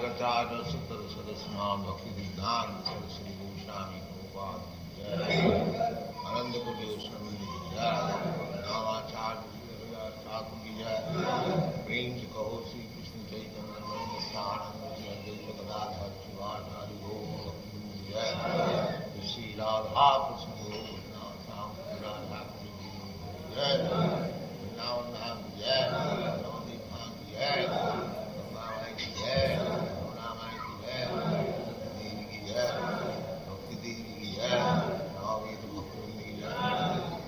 Jagataja Sutra Sadasma Bhaktivedanta Saraswati Goswami Prabhupada Ananda Koti Swami Jai Namacharya Thakur Ki Jai Prem Se Kaho Sri Krishna Chaitanya Nityananda Shri Advaita Gadadhar Shivasari Gopal Bhakti Jai Shri Radha Krishna Gopal Sam Radha Krishna Jai Vrindavan Jai Navadip Jai Ramai Jai Ramai Jai Devi Ki Jai Bhakti Devi Ki Jai Navadip Bhakti Ki Jai.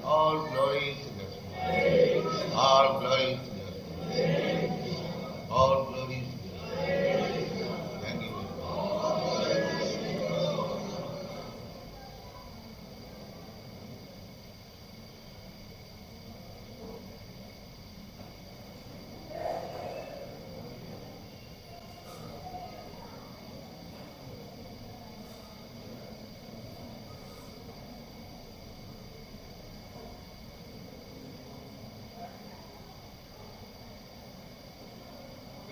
All glory to God. All glory to God. All glory to God. Thank you.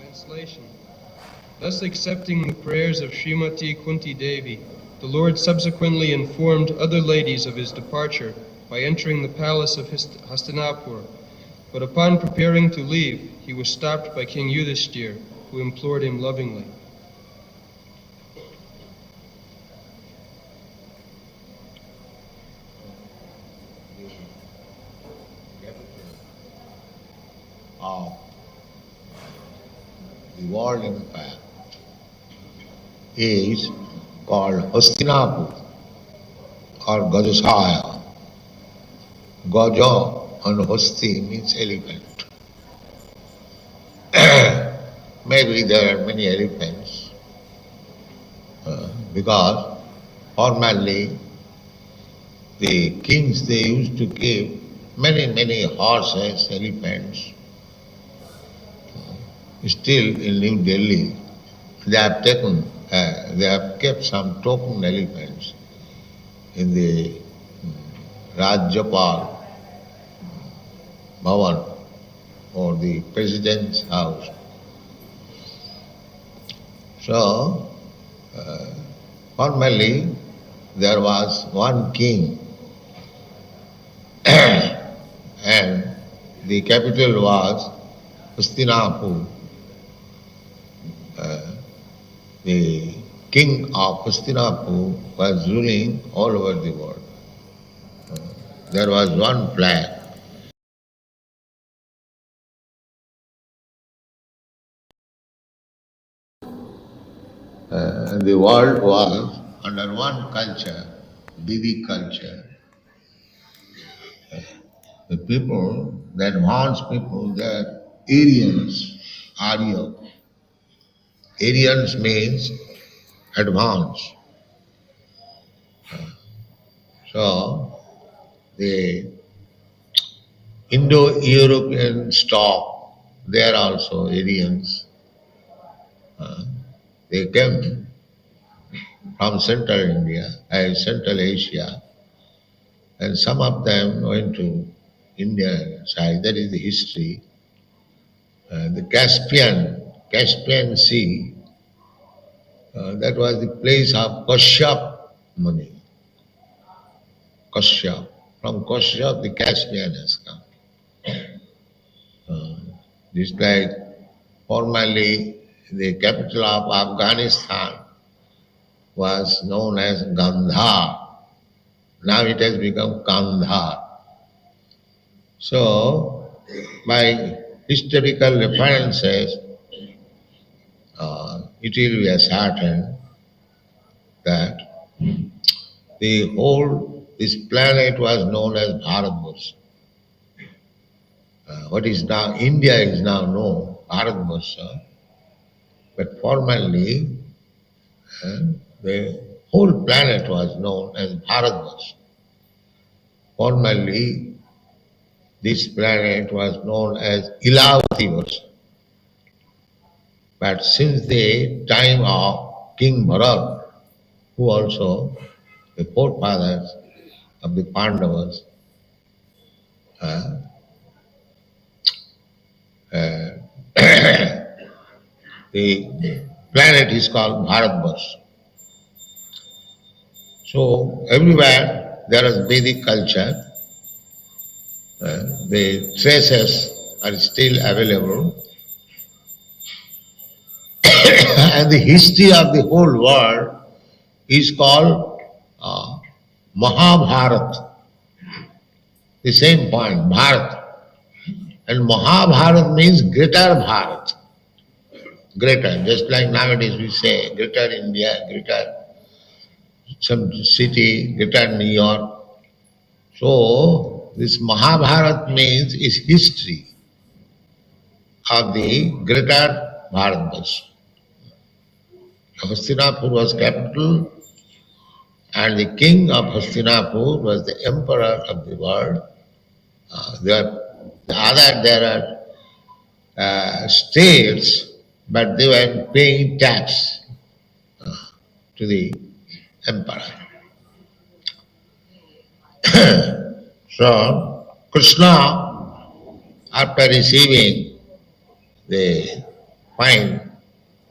Translation. Thus accepting the prayers of Srimati Kunti Devi, the Lord subsequently informed other ladies of his departure by entering the palace of Hastinapur. But upon preparing to leave, he was stopped by King Yudhishthir, who implored him lovingly. Of the world empire is called Hastinapur or Gajasaya. Gaja and Hasti means elephant. Maybe there are many elephants because formerly the kings they used to give many horses, elephants. Still in New Delhi, they have kept some token elephants in the Rajyapal Bhavan or the President's house. So, formerly there was one king and the capital was Hastinapur. The king of Hastinapur was ruling all over the world. There was one flag. The world was under one culture, Vedic culture. The people, the advanced people, they are Aryans, Arya. Aryans means advanced. So, the Indo-European stock, they are also Aryans. They came from Central India, Central Asia, and some of them went to India side. That is the history. The Caspian Sea, that was the place of Kashyap Muni. Kashyap. From Kashyap, the Caspian has come. Just like formerly the capital of Afghanistan was known as Gandhar. Now it has become Kandhar. So, by historical references, it will be ascertained that this planet was known as Bharatvarsha. What is now India is now known Bharatvarsha, but formerly the whole planet was known as Bharatvarsha. Formerly, this planet was known as Ilavati Varsha. But since the time of King Bharat, who also the forefathers of the Pandavas, the planet is called Bharatvarsh. So everywhere there is Vedic culture. The traces are still available. And the history of the whole world is called Mahabharat. The same point, Bharat. And Mahabharat means greater Bharat. Greater, just like nowadays we say greater India, greater some city, greater New York. So this Mahabharat means is history of the greater Bharatvarsh. Hastinapur was capital, and the king of Hastinapur was the emperor of the world. There are states, but they were paying tax to the emperor. So Krishna, after receiving the fine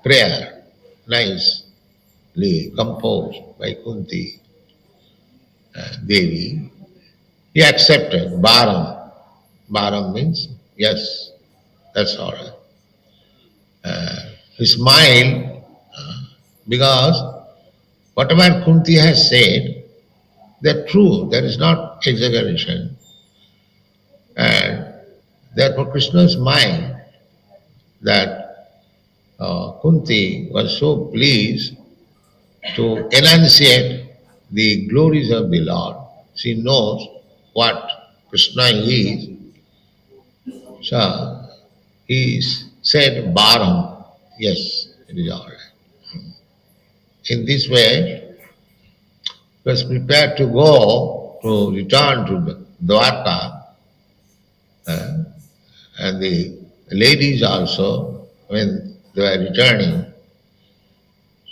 prayer, nicely composed by Kunti Devi, he accepted Baram. Baram means yes, that's all right. He smiled because whatever Kunti has said, they're true, there is not exaggeration. And therefore Krishna smiled that Kunti was so pleased to enunciate the glories of the Lord. She knows what Krishna is. So he said Baram, yes, it is all right. In this way, he was prepared to return to Dwarka, and the ladies also, when they were returning.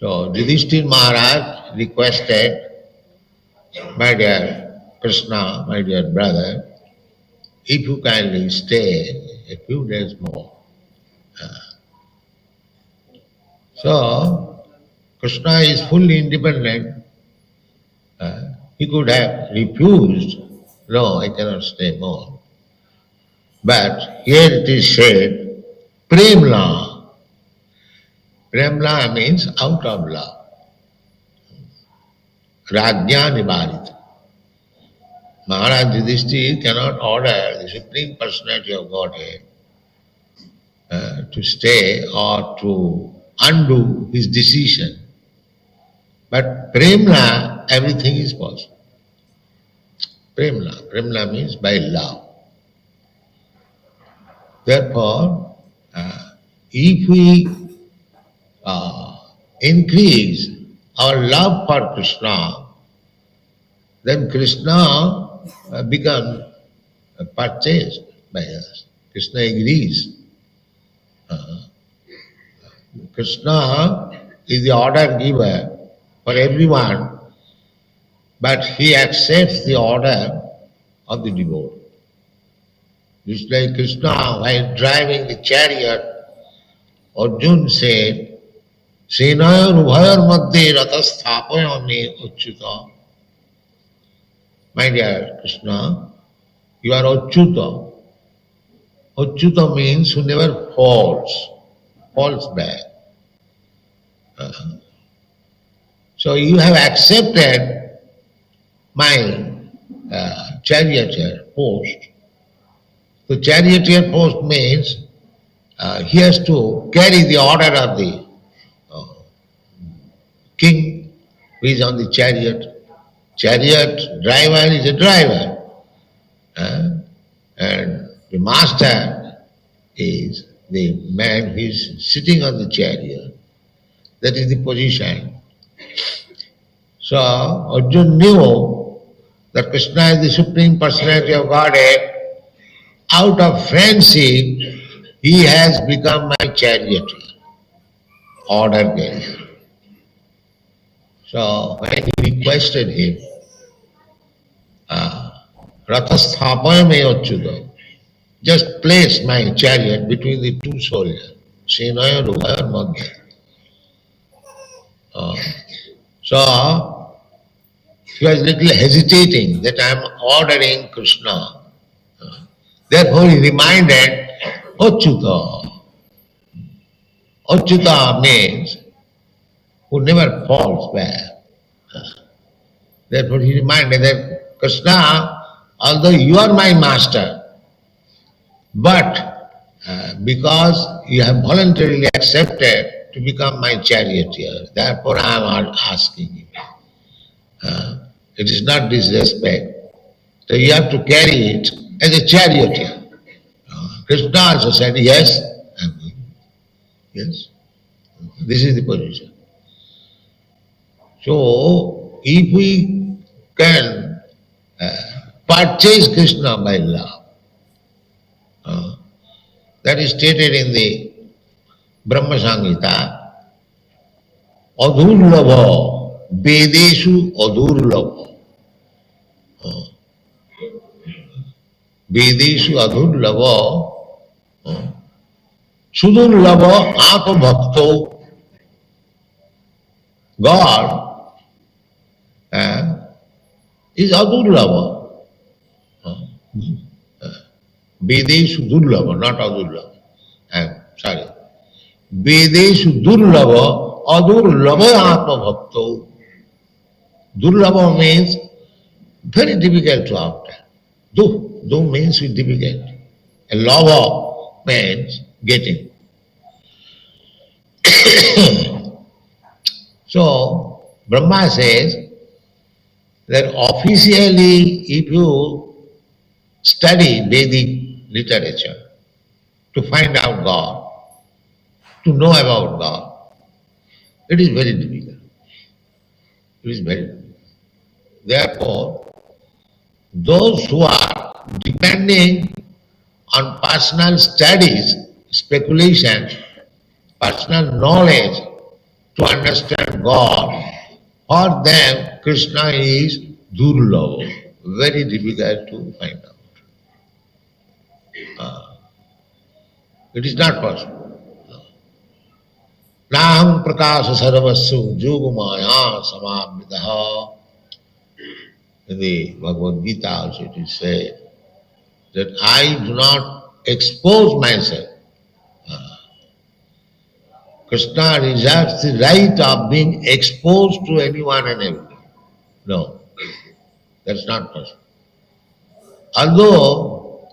So Yudhishthira Maharaj requested, my dear Krishna, my dear brother, if you kindly stay a few days more. So Krishna is fully independent. He could have refused, no, I cannot stay more. But here it is said, Premla. Premla means out of love. Rajya Nivarita. Maharaj Yudhishthira cannot order the Supreme Personality of Godhead to stay or to undo his decision. But Premla, everything is possible. Premla means by love. Therefore, if we increase our love for Krishna, then Krishna becomes purchased by us. Krishna agrees. Krishna is the order giver for everyone, but he accepts the order of the devotee. Just like Krishna, while driving the chariot, Arjuna said, Senayar ubhayar madhye ratasthapayami uchchuta. My dear Krishna, you are Achyuta. Achyuta means who never falls back. So you have accepted my charioteer post. The charioteer post means he has to carry the order of the king who is on the chariot. Chariot driver is a driver, and the master is the man who is sitting on the chariot. That is the position. So Arjuna knew that Krishna is the Supreme Personality of Godhead. Out of friendship, he has become my charioteer, order carrier. So when he requested him, Rathasthapayame Achyuta, just place my chariot between the two soldiers, Senaya Rubhayar Madhya. Uh, so he was little hesitating that I am ordering Krishna. Therefore he reminded Achyuta. Achyuta means who never falls back. Therefore he reminded that Krishna, although you are my master, but because you have voluntarily accepted to become my charioteer, therefore I am asking you. It is not disrespect. So you have to carry it as a charioteer. Krishna also said, yes, I am going. Yes. This is the position. So, if we can purchase Krishna by love, that is stated in the Brahma Samhita, adurlabha, vedeshu adurlabha. Vedeshu adurlabha, sudurlabha atmabhakto. God is adurlabha. Vedeshu durlabha, not adurlabha. Sorry. Vedeshu durlabha, adurlabha atmabhakto. Durlabha means very difficult to obtain. Do means difficult. And lava means getting. So, Brahma says that officially if you study Vedic literature to find out God, to know about God, it is very difficult. It is very difficult. Therefore, those who are depending on personal studies, speculation, personal knowledge to understand God, for them Krishna is durlabha, very difficult to find out. It is not possible. Naham prakasha sarvassu yogamaya samavridaha. In the Bhagavad Gita also it is said that I do not expose myself. Krishna reserves the right of being exposed to anyone and everything. No, that's not possible. Although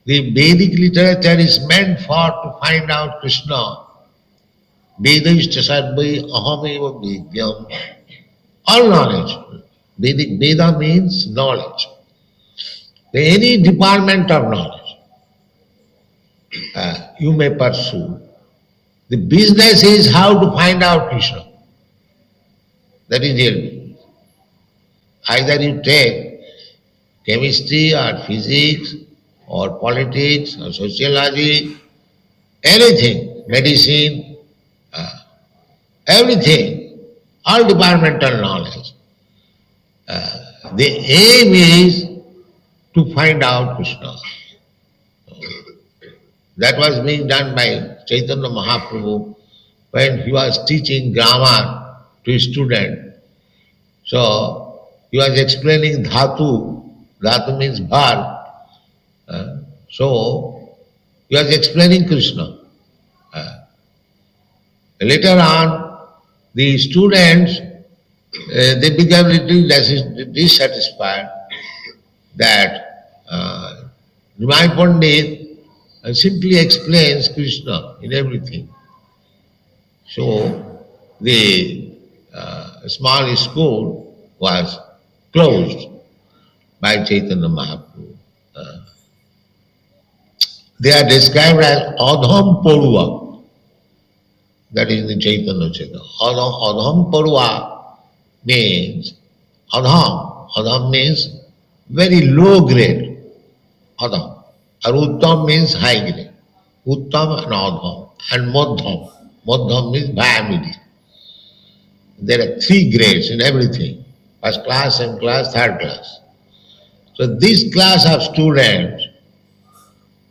the Vedic literature is meant for to find out Krishna, Vedashta sarvai ahameva vidyam, all knowledge. Veda means knowledge. Any department of knowledge you may pursue. The business is how to find out Krishna. That is real business. Either you take chemistry or physics or politics or sociology, anything, medicine, everything, all departmental knowledge. The aim is to find out Krishna. That was being done by Chaitanya Mahaprabhu when he was teaching grammar to his student. So he was explaining dhatu. Dhatu means verb. So he was explaining Krishna. Later on, the students they became little dissatisfied that my Pandit simply explains Krishna in everything. So the small school was closed by Chaitanya Mahaprabhu. They are described as Adham Porua. That is the Chaitanya Chaitanya. Adham Porua means Adham. Adham means very low grade. Adham. And Uttam means high grade. Uttam and Adham. And Madham. Madham means medium. There are 3 grades in everything. First class, second class, third class. So this class of students,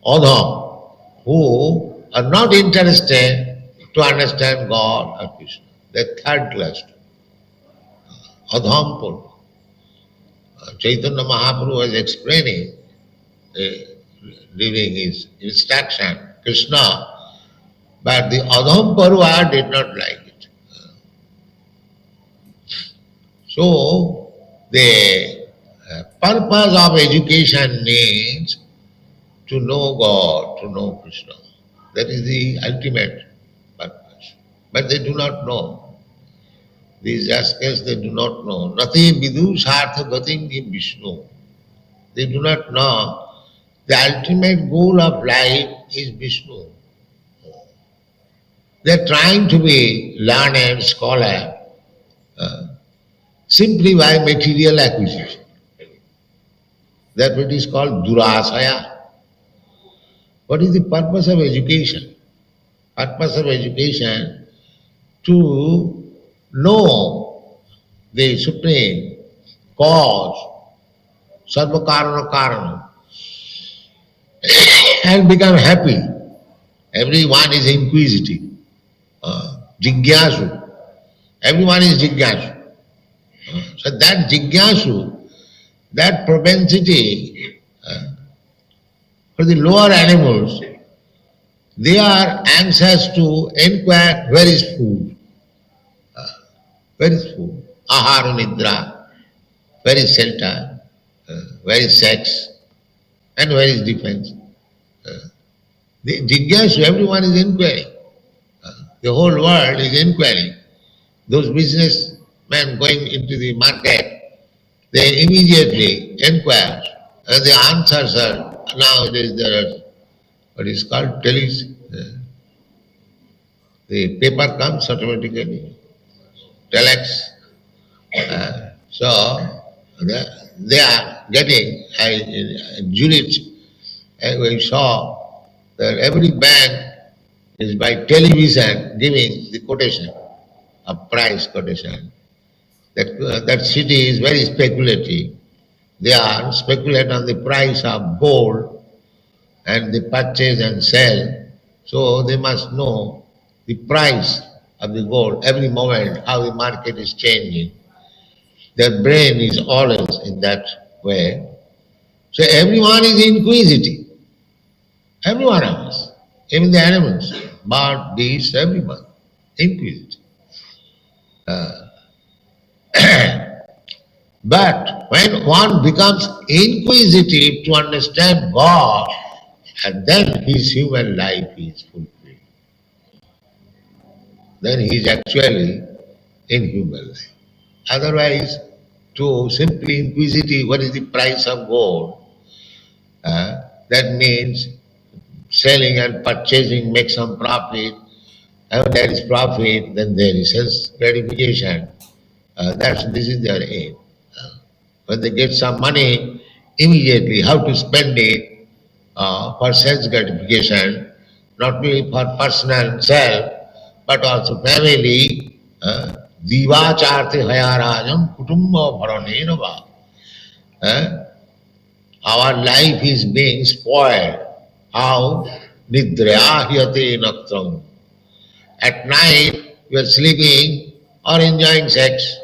Adham, who are not interested to understand God or Krishna, they are third class students. Adhampur. Chaitanya Mahaprabhu was explaining during his instruction, Krishna, but the Adhamparu did not like it. So, the purpose of education means to know God, to know Krishna. That is the ultimate purpose. But they do not know. These rascals, they do not know. Nati vidu sartha gatim Vishnu. They do not know the ultimate goal of life is Vishnu. They are trying to be learned scholar simply by material acquisition. That what is called durasaya. What is the purpose of education? Purpose of education to know the supreme cause, sarva karana karana, and become happy. Everyone is inquisitive. Jigyasu. Everyone is jigyasu. So that jigyasu, that propensity for the lower animals, they are anxious to inquire where is food. Where is food? Ahara nidra. Where is shelter? Where is sex? And where is defense? The jigyasu, everyone is inquiring. The whole world is inquiring. Those businessmen going into the market, they immediately inquire. And the answers are, nowadays there are what is called the paper comes automatically, telex. So they are getting, in Zurich, we saw that every bank is by television giving the quotation, a price quotation. That city is very speculative. They are speculate on the price of gold and they purchase and sell. So they must know the price of the gold every moment, how the market is changing. Their brain is always in that way. So everyone is inquisitive. Every one of us, even the animals, bird, beast, everyone, inquisitive. But when one becomes inquisitive to understand God, and then his human life is fulfilled. Then he is actually in human life. Otherwise, to simply inquisitive, what is the price of gold? That means selling and purchasing, make some profit. And when there is profit, then there is sense gratification. This is their aim. When they get some money, immediately how to spend it for sense gratification, not only for personal self, but also family. Divacharte hayarajam kutumba bharanena va. Our life is being spoiled. How? Nidrahyate naktram. At night, you are sleeping or enjoying sex.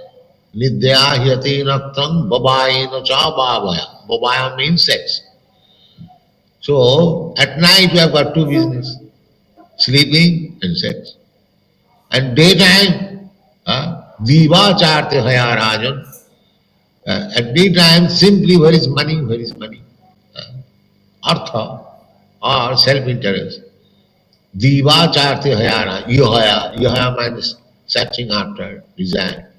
Nidrahyate naktram babayena cha babaya. Babaya means sex. So, at night you have got two business. Sleeping and sex. And daytime, divacharte hayarajan. At daytime, simply where is money, where is money? Artha or self-interest. Divacharte hayara, yohaya means searching after, desire.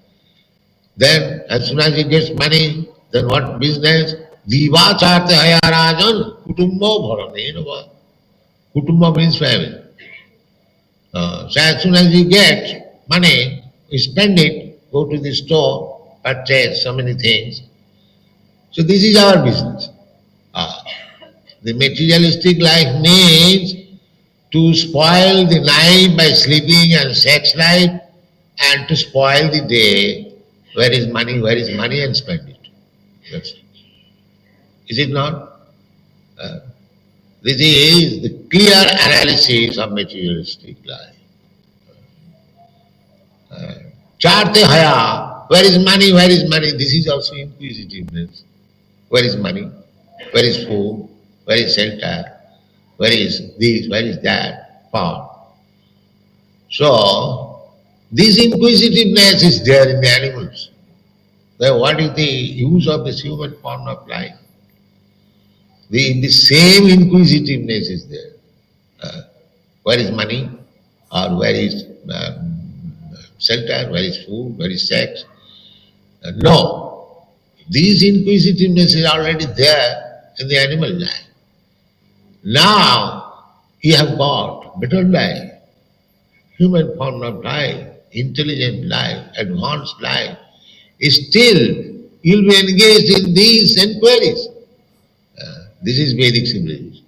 Then, as soon as he gets money, then what business? Divacharte hayarajan, kutumbo bharanenava. Kutumba means family. So as soon as you get money, you spend it, go to the store, purchase so many things. So this is our business. The materialistic life means to spoil the night by sleeping and sex life and to spoil the day. Where is money, and spend it. That's it. Is it not? This is the clear analysis of materialistic life. Charte haya, where is money, where is money? This is also inquisitiveness. Where is money? Where is food? Where is shelter? Where is this? Where is that? Power. So, this inquisitiveness is there in the animals. Then what is the use of this human form of life? The same inquisitiveness is there. Where is money? Or where is shelter? Where is food? Where is sex? No. This inquisitiveness is already there in the animal life. Now, you have got better life, human form of life, intelligent life, advanced life. Still, you'll be engaged in these inquiries. This is Vedic civilization.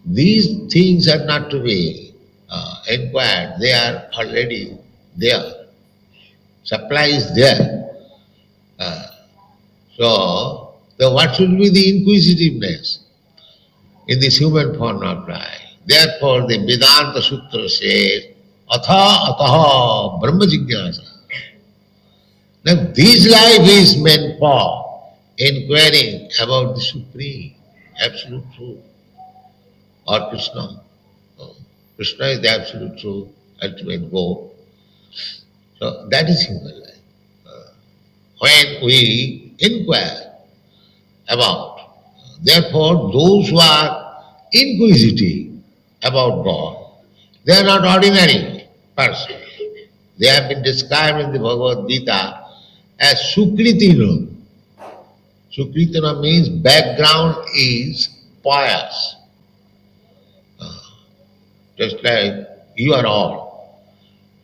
These things are not to be inquired, they are already there. Supply is there. So, what should be the inquisitiveness in this human form of life? Therefore, the Vedanta Sutra says, Atha ataha brahma jignasa. Now, this life is meant for inquiring about the Supreme, Absolute Truth, or Krishna. Krishna is the Absolute Truth, ultimate goal. So, that is human life. When we inquire about, therefore, those who are inquisitive about God, they are not ordinary persons. They have been described in the Bhagavad Gita as Sukritina. Sukritina means background is pious. Just like you are all.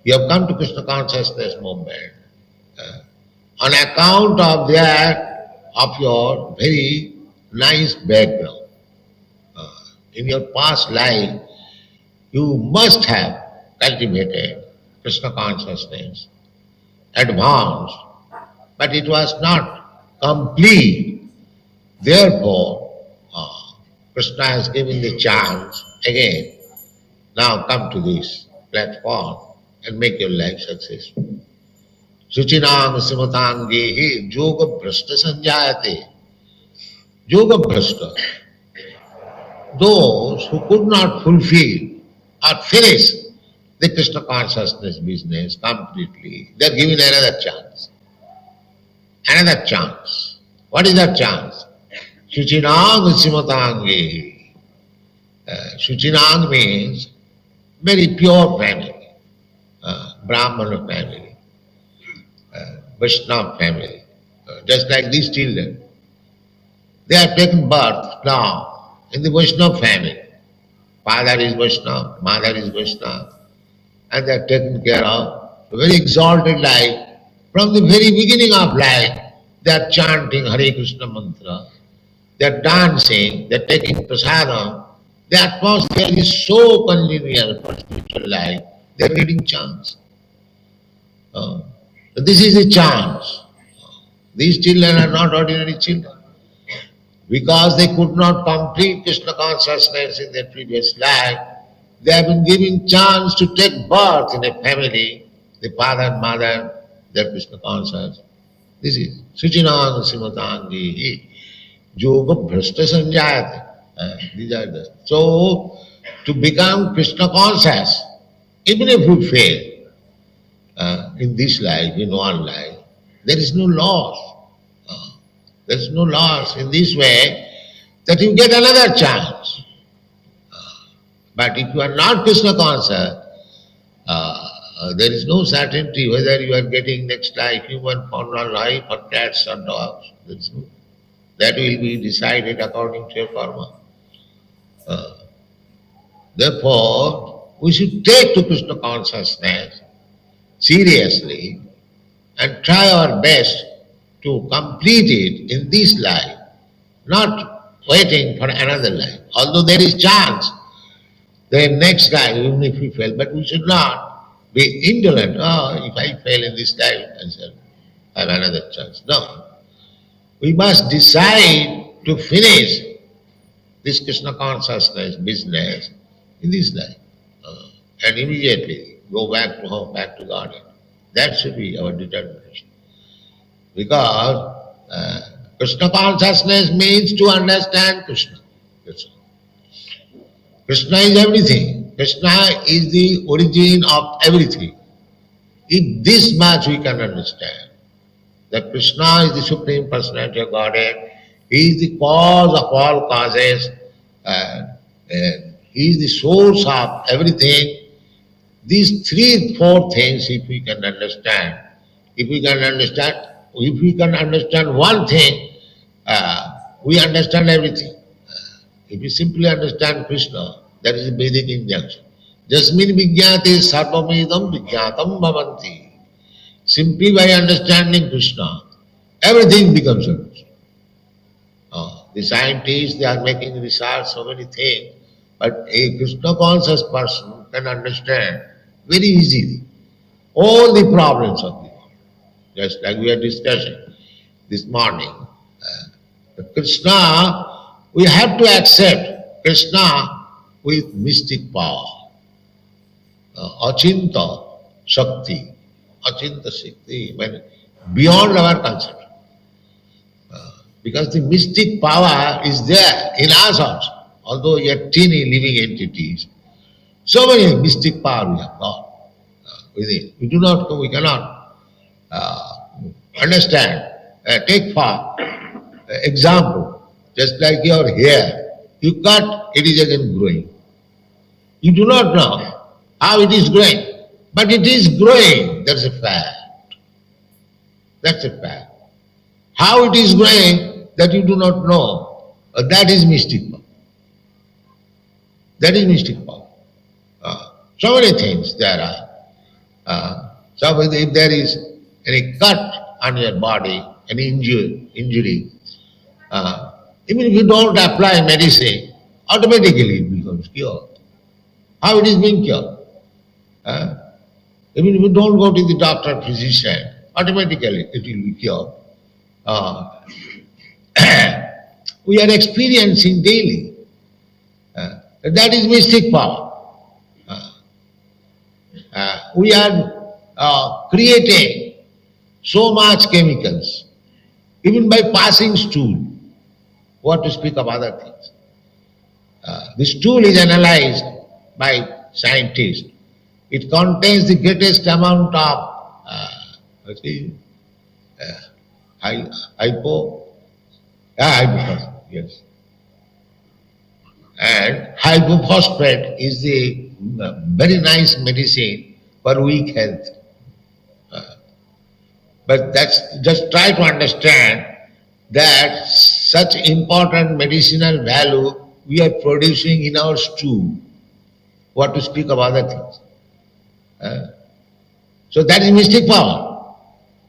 You have come to Krishna consciousness movement on account of that, of your very nice background. In your past life, you must have cultivated Krishna consciousness, advanced, but it was not complete. Therefore, Krishna has given the chance again. Now come to this platform and make your life successful. Suchinam simatangehi yoga bhrashta sanjayate. Yoga bhrashta. Those who could not fulfill or finish the Krishna consciousness business completely, they are given another chance. Another chance. What is that chance? Suchinam simatangehi. Suchinam means very pure family, Brahmana family, Vaishnava family, just like these children. They have taken birth now in the Vaishnava family. Father is Vaishnava, mother is Vaishnava, and they are taken care of a very exalted life. From the very beginning of life, they are chanting Hare Krishna mantra, they are dancing, they are taking prasadam. The atmosphere is so congenial for spiritual life, they are getting chance. This is a chance. These children are not ordinary children. Because they could not complete Krishna consciousness in their previous life, they have been given chance to take birth in a family. The father and mother, they are Krishna conscious. This is Suchinam Simatangi Yoga Bhrashta Sanjayate. These are the. So, to become Krishna conscious, even if you fail in this life, in one life, there is no loss. There is no loss in this way that you get another chance. But if you are not Krishna conscious, there is no certainty whether you are getting next life human form or life or cats or dogs. That will be decided according to your karma. Therefore, we should take to Krishna consciousness seriously and try our best to complete it in this life, not waiting for another life. Although there is chance, the next life, even if we fail, but we should not be indolent. Oh, if I fail in this life, I shall have another chance. No. We must decide to finish this Krishna consciousness business in this life. And immediately go back to home, back to garden. That should be our determination. Because Krishna consciousness means to understand Krishna. That's all. Krishna is everything. Krishna is the origin of everything. If this much we can understand, that Krishna is the Supreme Personality of Godhead, He is the cause of all causes, He is the source of everything. These three, four things, if we can understand, if we can understand one thing, we understand everything. If we simply understand Krishna, that is a Vedic injunction. Jasmin vijñāti sarvamidam vijñātam bhavanti. Simply by understanding Krishna, everything becomes understood. The scientists, they are making research, so many things, but a Krishna conscious person can understand very easily all the problems of the world. Just like we are discussing this morning. Krishna, we have to accept Krishna with mystic power. Achinta Shakti. Achinta Shakti, beyond our concept. Because the mystic power is there in us also. Although we are teeny living entities, so many mystic power we have got within. We cannot understand. Take for example, just like your hair, you cut, it is again growing. You do not know how it is growing, but it is growing. That's a fact. That's a fact. How it is growing, that you do not know, that is mystic power. That is mystic power. So many things there are. So if there is any cut on your body, any injury, even if you don't apply medicine, automatically it becomes cured. How it is being cured? Even if you don't go to the doctor, physician, automatically it will be cured. We are experiencing daily. That is mystic power. We are creating so much chemicals, even by passing stool. What to speak of other things? The stool is analyzed by scientists. It contains the greatest amount of hypophosphate, yes. And hypophosphate is the very nice medicine for weak health. But that's just try to understand that such important medicinal value we are producing in our stool. What to speak of other things? So that is mystic power.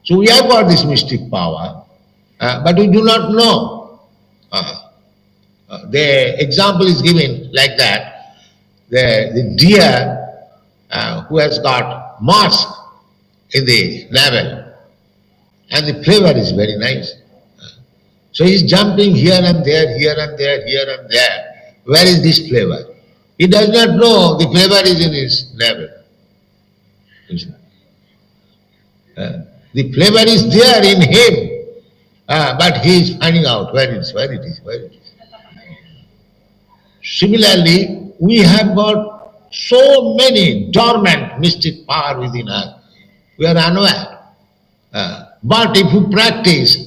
So we have got this mystic power, but we do not know. The example is given like that. The deer who has got musk in the navel, and the flavor is very nice. So he is jumping here and there, here and there, here and there. Where is this flavor? He does not know the flavor is in his navel. The flavor is there in him, but he is finding out where it is. Similarly, we have got so many dormant mystic power within us. We are unaware. But if you practice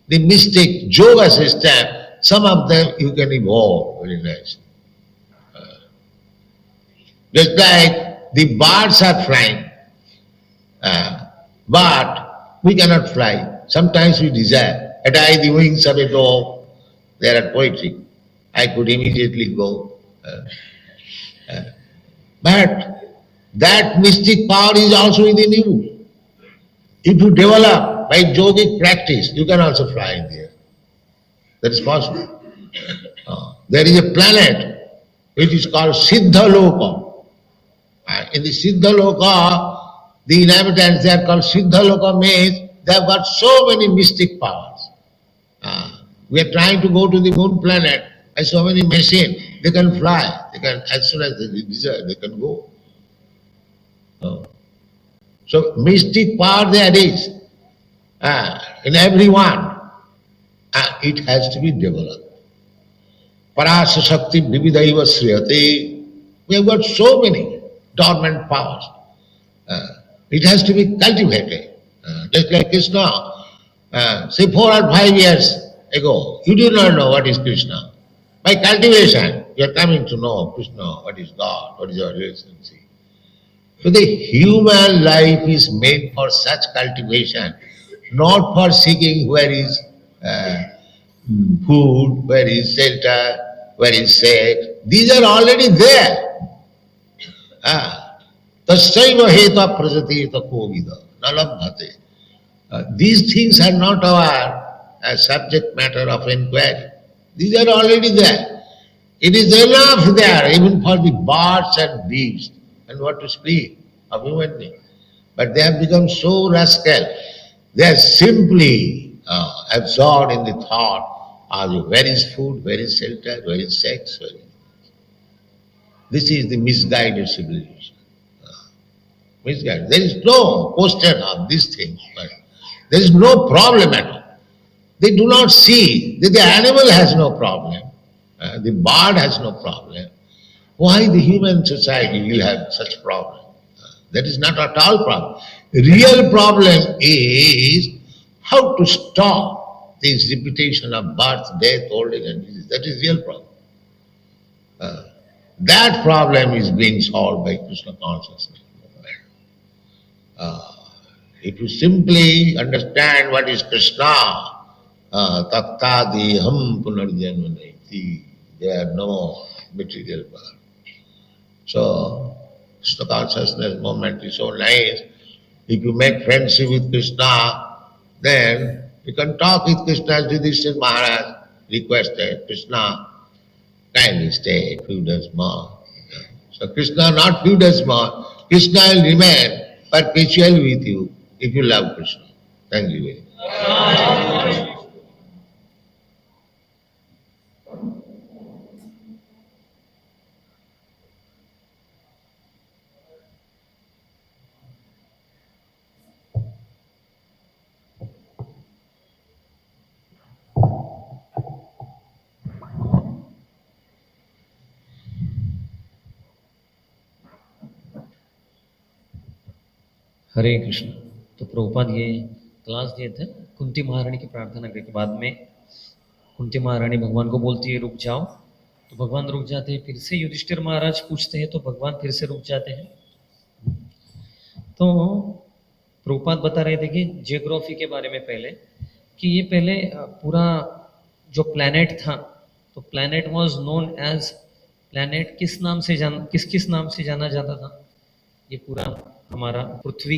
the mystic yoga system, some of them you can evolve very nice. Just like the birds are flying, but we cannot fly. Sometimes we desire. Had I the wings of a dove, there are poetry, I could immediately go. But that mystic power is also within you. If you develop by yogic practice, you can also fly in the air. That is possible. There is a planet which is called Siddha Loka. In the Siddha Loka, the inhabitants, they are called Siddha Loka, means they have got so many mystic powers. We are trying to go to the moon planet by so many machines. They can fly. They can, as soon as they desire, they can go. Oh. So mystic power there is in everyone. It has to be developed. Parasa Shakti Vividaiva Sriyate. We have got so many dormant powers. It has to be cultivated. Just like Krishna. Say 4 or 5 years ago, you did not know what is Krishna. By cultivation, you are coming to know Krishna, what is God, what is your relationship. So the human life is made for such cultivation, not for seeking where is food, where is shelter, where is sex. These are already there. Tasyaiva heta prajati kovida nalabhate. These things are not our subject matter of inquiry. These are already there. It is enough there even for the birds and beasts, and what to speak of human beings. But they have become so rascal. They are simply absorbed in the thought of where is food, where is shelter, where is sex. This is the misguided civilization. Misguided. There is no question of these things. But there is no problem at all. They do not see that the animal has no problem, the bird has no problem. Why the human society will have such problem? That is not at all problem. The real problem is how to stop this repetition of birth, death, old age and disease. That is real problem. That problem is being solved by Krishna consciousness. If you simply understand what is Krishna, tattadiham punarjanmanati, there are no material birth. So, Krishna consciousness moment is so nice. If you make friendship with Krishna, then you can talk with Krishna. As Yudhishthira Maharaj requested, Krishna, kindly stay a few days more. So Krishna, not few days more, Krishna will remain perpetually with you if you love Krishna. Thank you very much. हरे कृष्ण। तो प्रभुपाद ये class दिए थे कुंती महारानी की प्रार्थना के बाद में कुंती महारानी भगवान को बोलती है रुक जाओ, तो भगवान रुक जाते हैं। फिर से युधिष्ठिर महाराज पूछते हैं तो भगवान फिर से रुक जाते हैं। तो प्रभुपाद बता रहे थे कि जियोग्राफी के बारे में पहले कि ये पहले पूरा जो प्लैनेट था तो planet was known as planet किस नाम से किस नाम से जाना जाता था? ये पूरा हमारा पृथ्वी